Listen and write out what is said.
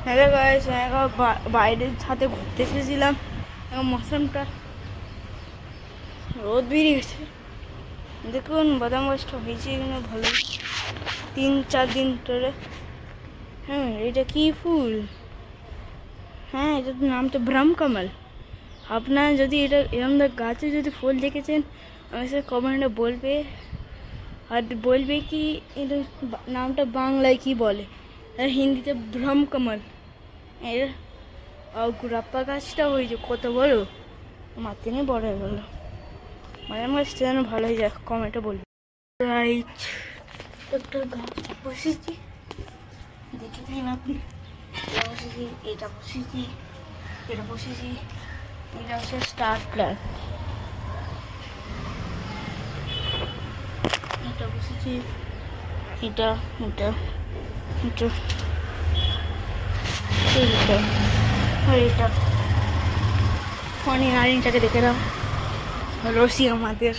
Hello guys, বাইরের ছাদে ঘুরতে এসেছিলাম। মৌসুমটা রোদ বেরিয়ে গেছে। দেখুন বাদাম গাছটা হয়েছে এখানে ভালো 3-4 দিন ধরে। হ্যাঁ, এটা কি ফুল? হ্যাঁ, এটার নাম তো ব্রহ্মকমল। আপনার যদি এটা এরকম গাছে যদি ফুল দেখেছেন আমার সাথে কমেন্টে বলবে, আর বলবে কি এটা নামটা বাংলায় কি বলে, আর হিন্দিতে ব্রহ্মকমল। এর গুড়াপ্পা গাছটা হয়েছে কত বড়, আমার থেকে বড় হয়ে গেলো। মাঝে মাঝে যেন ভালো হয়ে যায়, কমেন্টে বলবে। রাইট, একটা গাছ বসেছি, দেখে নিন আপনি। এটা বসেছি, এটা বসেছি, এটা হচ্ছে স্টার প্লাস। এটা বসেছি, এটা এটা এটা এইটা আর এটা। ফোনে নারীটাকে দেখে নাও, রসি আমাদের।